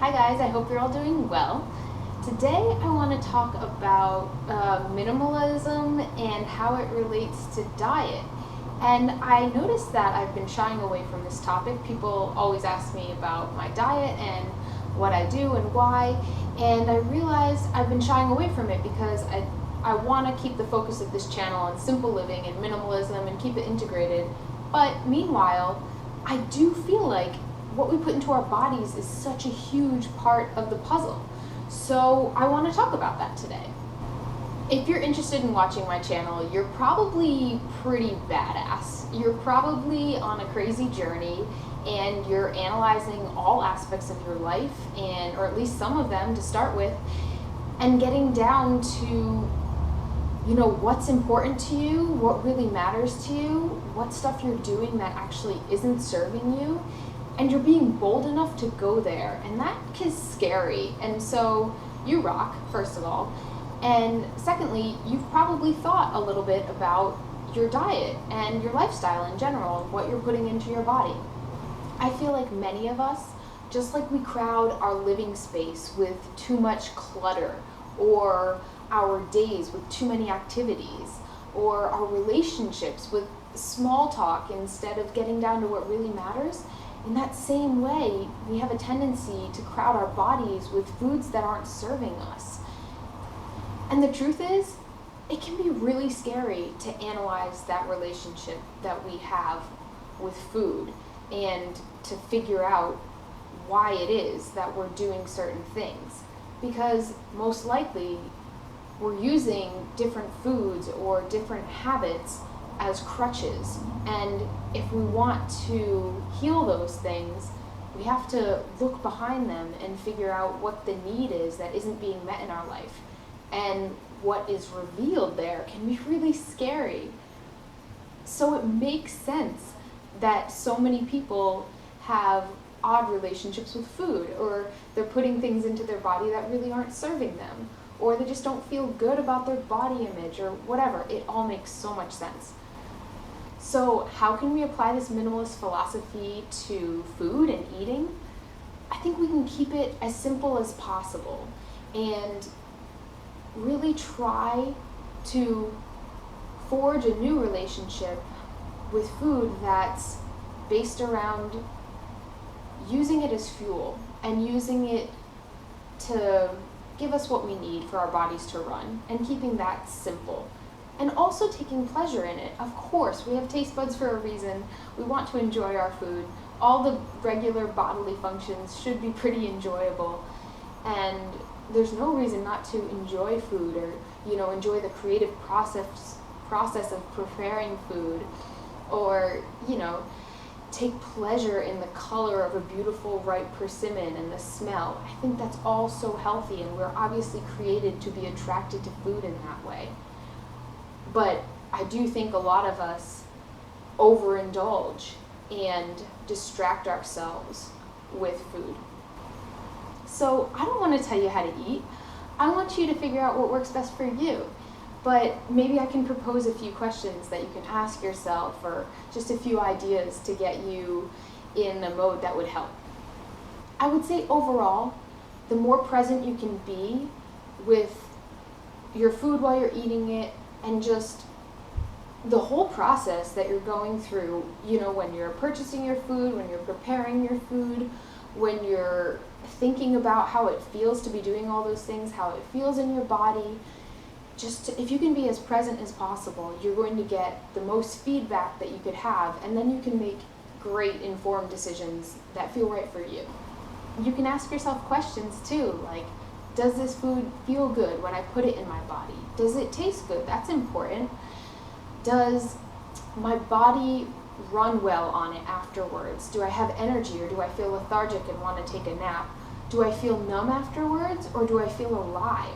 Hi guys, I hope you're all doing well. Today I want to talk about minimalism and how it relates to diet. And I noticed that I've been shying away from this topic. People always ask me about my diet and what I do and why. And I realized I've been shying away from it because I want to keep the focus of this channel on simple living and minimalism and keep it integrated. But meanwhile, I do feel like what we put into our bodies is such a huge part of the puzzle. So I want to talk about that today. If you're interested in watching my channel, you're probably pretty badass. You're probably on a crazy journey and you're analyzing all aspects of your life, and or at least some of them to start with, and getting down to what's important to you, what really matters to you, what stuff you're doing that actually isn't serving you, and you're being bold enough to go there. And that is scary. And so you rock, first of all. And secondly, you've probably thought a little bit about your diet and your lifestyle in general, and what you're putting into your body. I feel like many of us, just like we crowd our living space with too much clutter, or our days with too many activities, or our relationships with small talk instead of getting down to what really matters, in that same way, we have a tendency to crowd our bodies with foods that aren't serving us. And the truth is, it can be really scary to analyze that relationship that we have with food and to figure out why it is that we're doing certain things. Because most likely, we're using different foods or different habits as crutches, and if we want to heal those things, we have to look behind them and figure out what the need is that isn't being met in our life. And what is revealed there can be really scary. So it makes sense that so many people have odd relationships with food, or they're putting things into their body that really aren't serving them, or they just don't feel good about their body image, or whatever. It all makes so much sense. So how can we apply this minimalist philosophy to food and eating? I think we can keep it as simple as possible and really try to forge a new relationship with food that's based around using it as fuel and using it to give us what we need for our bodies to run, and keeping that simple. And also taking pleasure in it. Of course, we have taste buds for a reason. We want to enjoy our food. All the regular bodily functions should be pretty enjoyable. And there's no reason not to enjoy food, or enjoy the creative process of preparing food, or take pleasure in the color of a beautiful ripe persimmon and the smell. I think that's all so healthy, and we're obviously created to be attracted to food in that way. But I do think a lot of us overindulge and distract ourselves with food. So I don't want to tell you how to eat. I want you to figure out what works best for you. But maybe I can propose a few questions that you can ask yourself, or just a few ideas to get you in a mode that would help. I would say overall, the more present you can be with your food while you're eating it, and just the whole process that you're going through, when you're purchasing your food, when you're preparing your food, when you're thinking about how it feels to be doing all those things, how it feels in your body. If you can be as present as possible, you're going to get the most feedback that you could have, and then you can make great informed decisions that feel right for you. You can ask yourself questions too, like, does this food feel good when I put it in my body? Does it taste good? That's important. Does my body run well on it afterwards? Do I have energy, or do I feel lethargic and want to take a nap? Do I feel numb afterwards, or do I feel alive?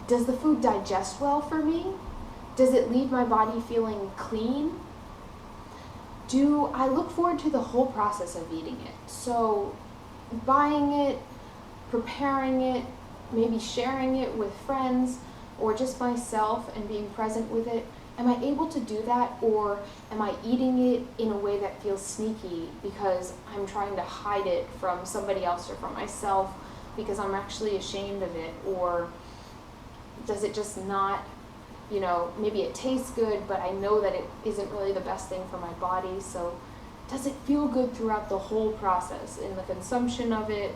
Does the food digest well for me? Does it leave my body feeling clean? Do I look forward to the whole process of eating it? So buying it, preparing it, maybe sharing it with friends or just myself and being present with it. Am I able to do that, or am I eating it in a way that feels sneaky because I'm trying to hide it from somebody else or from myself because I'm actually ashamed of it? Or does it just not, maybe it tastes good, but I know that it isn't really the best thing for my body. So does it feel good throughout the whole process, in the consumption of it,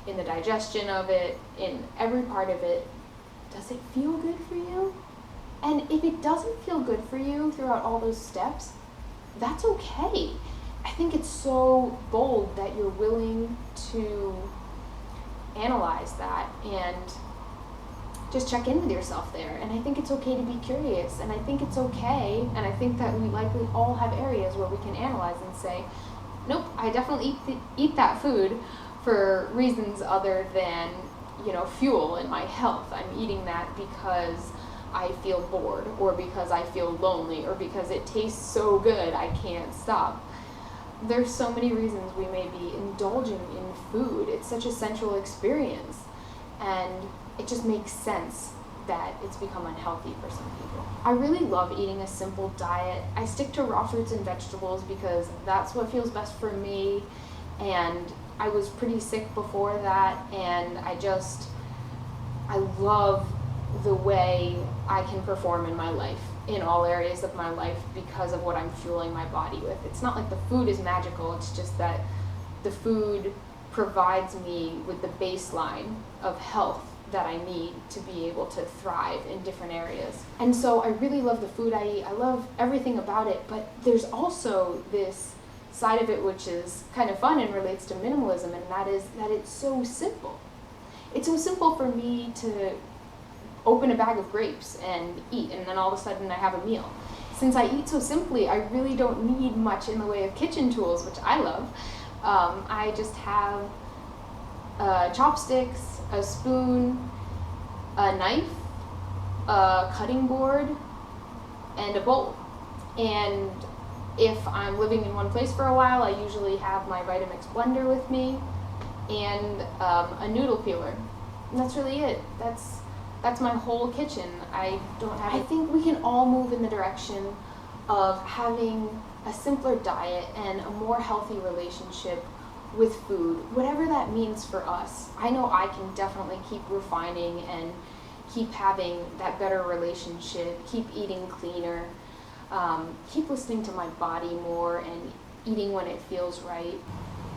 in the digestion of it, in every part of it? Does it feel good for you? And if it doesn't feel good for you throughout all those steps, that's okay. I think it's so bold that you're willing to analyze that and just check in with yourself there. And I think it's okay to be curious. And I think it's okay, and I think that we likely all have areas where we can analyze and say, nope, I definitely eat that food for reasons other than, fuel in my health. I'm eating that because I feel bored, or because I feel lonely, or because it tastes so good I can't stop. There's so many reasons we may be indulging in food. It's such a central experience, and it just makes sense that it's become unhealthy for some people. I really love eating a simple diet. I stick to raw fruits and vegetables because that's what feels best for me, and I was pretty sick before that, and I love the way I can perform in my life, in all areas of my life, because of what I'm fueling my body with. It's not like the food is magical, it's just that the food provides me with the baseline of health that I need to be able to thrive in different areas. And so I really love the food I eat. I love everything about it, but there's also this side of it which is kind of fun and relates to minimalism, and that is that it's so simple. It's so simple for me to open a bag of grapes and eat, and then all of a sudden I have a meal. Since I eat so simply, I really don't need much in the way of kitchen tools, which I love. I just have chopsticks, a spoon, a knife, a cutting board, and a bowl. And if I'm living in one place for a while, I usually have my Vitamix blender with me, and a noodle peeler. And that's really it. That's my whole kitchen. I think we can all move in the direction of having a simpler diet and a more healthy relationship with food, whatever that means for us. I know I can definitely keep refining and keep having that better relationship, keep eating cleaner, keep listening to my body more and eating when it feels right.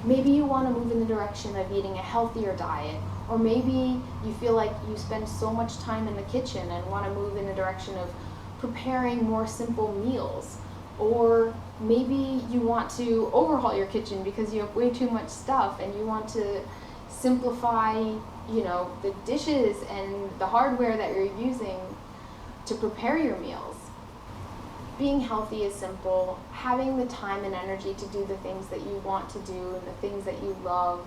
Maybe you want to move in the direction of eating a healthier diet, or maybe you feel like you spend so much time in the kitchen and want to move in the direction of preparing more simple meals. Or maybe you want to overhaul your kitchen because you have way too much stuff and you want to simplify, the dishes and the hardware that you're using to prepare your meals. Being healthy is simple. Having the time and energy to do the things that you want to do and the things that you love,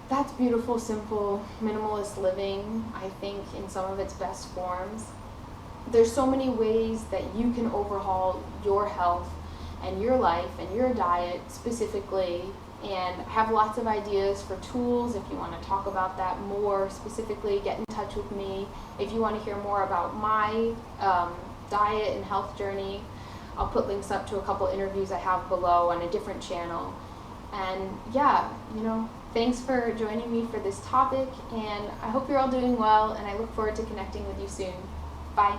that's beautiful, simple, minimalist living, I think, in some of its best forms. There's so many ways that you can overhaul your health and your life and your diet specifically, and I have lots of ideas for tools. If you want to talk about that more specifically, get in touch with me. If you want to hear more about my diet and health journey, I'll put links up to a couple interviews I have below on a different channel. And yeah, thanks for joining me for this topic, and I hope you're all doing well, and I look forward to connecting with you soon. Bye.